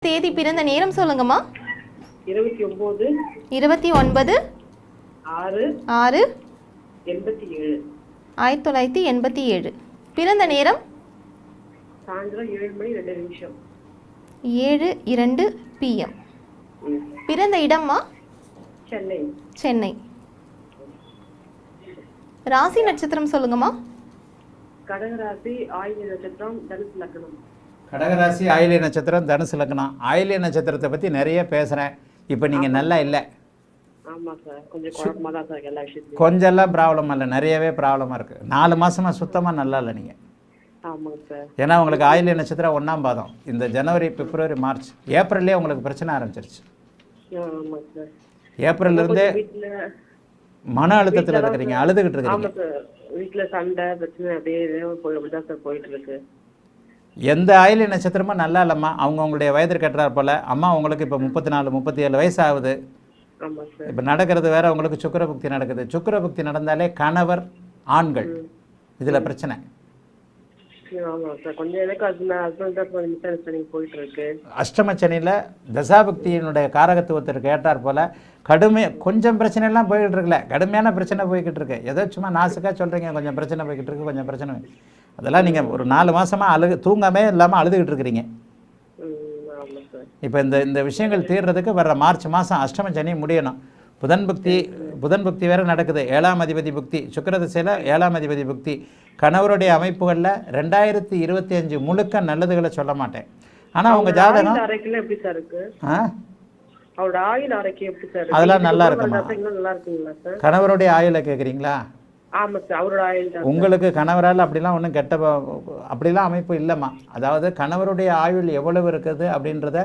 தேதி பிறந்த நேரம் சொல்லுங்கம்மா. 29 29 6 6 87 1987. பிறந்த நேரம் சாயந்தரம் 7:02 7:02 PM. பிறந்த இடம்மா சென்னை. சென்னை. ராசி நட்சத்திரம் சொல்லுங்கம்மா. கடகராசி ஆயில்ய நட்சத்திரம் தனுசு லக்னம். கடகராசி ஆயில்ய நட்சத்திரம் தனுசு லக்னம். ஆயில்ய நட்சத்திரத்தை பற்றி நிறைய பேசுகிறேன். இப்போ நீங்கள் நல்லா இல்லை. ஆமாம் சார், கொஞ்சம் குழப்பமாக தான் சார் எல்லா விஷயத்தையும். கொஞ்சம்லாம் ப்ராப்ளம் இல்லை, நிறையவே ப்ராப்ளமாக இருக்குது. 4 மாதமாக சுத்தமாக நல்லா இல்லை நீங்கள். ஆமாங்க சார். ஏன்னா உங்களுக்கு ஆயில்ய நட்சத்திரம் 1ஆம் பாதம். இந்த ஜனவரி, பிப்ரவரி, மார்ச், ஏப்ரல்லே உங்களுக்கு பிரச்சனை ஆரம்பிச்சிருச்சு. ஆமாங்க சார். ஏப்ரல்லேருந்தே மன அழுத்தத்தில் இருக்கிறீங்க, அழுதுகிட்டு இருக்கிறீங்க. ஆமாம் சார், வீட்டில் சண்டை பிரச்சனை அப்படியே அப்படிதான் சார் போயிட்டு இருக்கு. எந்த ஆயில்ய நட்சத்திரமும் நல்லா இல்லைம்மா. அவங்களுடைய வயதிற்கு ஏற்றாற் போல். அம்மா உங்களுக்கு இப்போ 34 37 வயசு ஆகுது. ஆமாம் சார். இப்போ நடக்கிறது வேற, உங்களுக்கு சுக்கிரபுக்தி நடக்குது. சுக்கிரபுக்தி நடந்தாலே கணவர் ஆண்கள் இதில் பிரச்சனை. ஆமாம் சார், கொஞ்சம் எனக்கு ஹஸ்பண்ட் தான் மிஸ் அண்டர்ஸ்டாண்டிங் போயிட்டு இருக்கு. அஷ்டமச்சனியில் தசாபக்தியினுடைய காரகத்துவத்திற்கு ஏற்றாற் போல் கொஞ்சம் பிரச்சனைலாம் போய்கிட்டு இருக்குல்ல, கடுமையான பிரச்சனை போய்கிட்டு இருக்கு. ஏதோ சும்மா நாசுக்காக சொல்கிறீங்க கொஞ்சம் பிரச்சனை போய்கிட்டு இருக்கு, கொஞ்சம் பிரச்சனை. அதெல்லாம் நீங்கள் ஒரு 4 மாதமாக தூங்காமே இல்லாமல் அழுதுகிட்டு இருக்கிறீங்க. இப்போ இந்த விஷயங்கள் தீர்றதுக்கு வர்ற மார்ச் மாதம் அஷ்டமச்சனி முடியணும். புதன் புக்தி வேறு நடக்குது. 7ஆம் அதிபதி புக்தி, சுக்கிரதிசையில் 7ஆம் அதிபதி புக்தி. கணவருடைய அமைப்புகளில் 2025 முழுக்க நல்லதுகளை சொல்ல மாட்டேன். ஆனால் உங்கள் ஜாதகம் அதெல்லாம் நல்லா இருக்குமா? கணவருடைய ஆயுளை கேட்குறீங்களா? உங்களுக்கு கணவரால் அப்படிலாம் ஒன்றும் அப்படிலாம் அமைப்பு இல்லைம்மா. அதாவது கணவருடைய ஆயுள் எவ்வளவு இருக்குது அப்படின்றத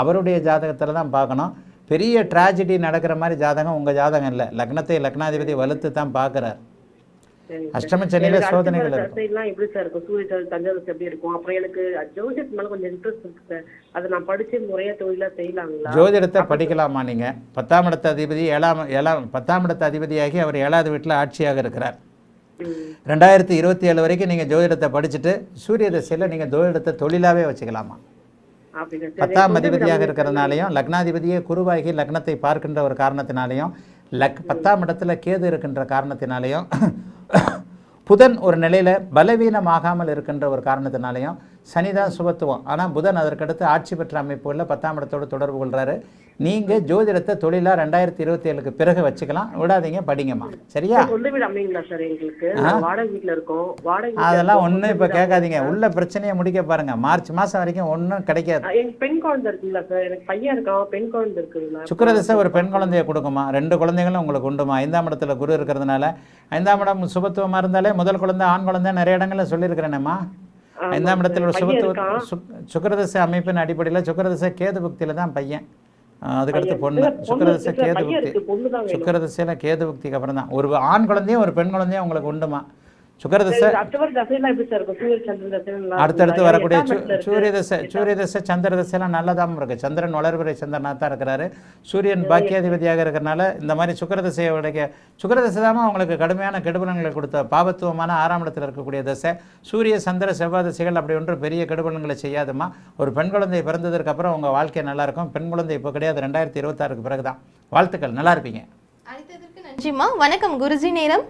அவருடைய ஜாதகத்தில் தான் பார்க்கணும். பெரிய ட்ராஜடி நடக்கிற மாதிரி ஜாதகம் உங்கள் ஜாதகம் இல்லை. லக்னத்தை லக்னாதிபதி வலுத்து தான் பார்க்குறார். அஷ்டமச்சனியில் சோதனைகள் ஜோதிடத்தை படிக்கலாமா? நீங்கள் 10ஆம் இடத்து அதிபதி 10ஆம் இடத்து அதிபதியாகி அவர் 7ஆவது வீட்டில் ஆட்சியாக இருக்கிறார். 2027 வரைக்கும் நீங்கள் ஜோதிடத்தை படிச்சுட்டு சூரிய தசையில் நீங்கள் ஜோதிடத்தை தொழிலாகவே வச்சுக்கலாமா? 10ஆம் அதிபதியாக இருக்கிறதுனாலையும் லக்னாதிபதியே குருவாகி லக்னத்தை பார்க்கின்ற ஒரு காரணத்தினாலையும் 10ஆம் இடத்துல கேது இருக்கின்ற காரணத்தினாலையும் புதன் ஒரு நிலையில் பலவீனமாகாமல் இருக்கின்ற ஒரு காரணத்தினாலையும் சனிதான் சுபத்துவம். ஆனால் புதன் அதற்கடுத்து ஆட்சி பெற்ற அமைப்புகளில் 10ஆம் இடத்தோடு தொடர்பு கொள்கிறாரு. நீங்கள் ஜோதிடத்தை தொழிலாக 2027க்கு பிறகு வச்சுக்கலாம். விடாதீங்க, படிங்கம்மா. சரியா? அதெல்லாம் ஒன்றும் இப்போ கேட்காதீங்க. உள்ள பிரச்சனையை முடிக்க பாருங்க. மார்ச் மாதம் வரைக்கும் ஒன்றும் கிடைக்காது. சுக்கிரதசை ஒரு பெண் குழந்தைய கொடுக்குமா? 2 குழந்தைகளும் உங்களுக்கு உண்டுமா? 5ஆம் இடத்துல குரு இருக்கிறதுனால 5ஆம் இடம் சுபத்துவமாக இருந்தாலே முதல் குழந்தை ஆண் குழந்தை நிறைய இடங்களில் சொல்லியிருக்கிறேனேம்மா. 5ஆம் இடத்துல ஒரு சுக்கிரதசை அமைப்பின் அடிப்படையில் சுக்கிரதசை கேது புக்தியில் தான் பையன், அதுக்கடுத்து பொண்ணு. சுக்கிரதசை கேது புக்தி, சுக்கிரதசையில் கேது புக்திக்கு அப்புறம் தான் ஒரு ஆண் குழந்தையும் ஒரு பெண் குழந்தையும் உங்களுக்கு உண்டுமா? சுக்கிரதசை அடுத்தடுத்து வரக்கூடிய சூரிய தசை சந்திர தசையெல்லாம் நல்லதாகவும் இருக்குது. சந்திரன் வளர்பிறை சந்திரனாக தான் இருக்கிறாரு. சூரியன் பாக்கியாதிபதியாக இருக்கிறனால இந்த மாதிரி சுக்கிரதசை தான் உங்களுக்கு கடுமையான கெடுபலன்களை கொடுத்த பாபத்துவமான 6ஆம் இடத்தில் இருக்கக்கூடிய தசை. சூரிய சந்திர செவ்வாய் தசைகள் அப்படி ஒன்று பெரிய கெடுபலன்களை செய்யாதுமா. ஒரு பெண் குழந்தை பிறந்ததற்கு அப்புறம் உங்கள் வாழ்க்கை நல்லாயிருக்கும். பெண் குழந்தை இப்போ கிடையாது, 2026க்கு பிறகு தான். வாழ்த்துக்கள், நல்லா இருப்பீங்க. நன்றிம்மா. வணக்கம் குருஜி. நேரம்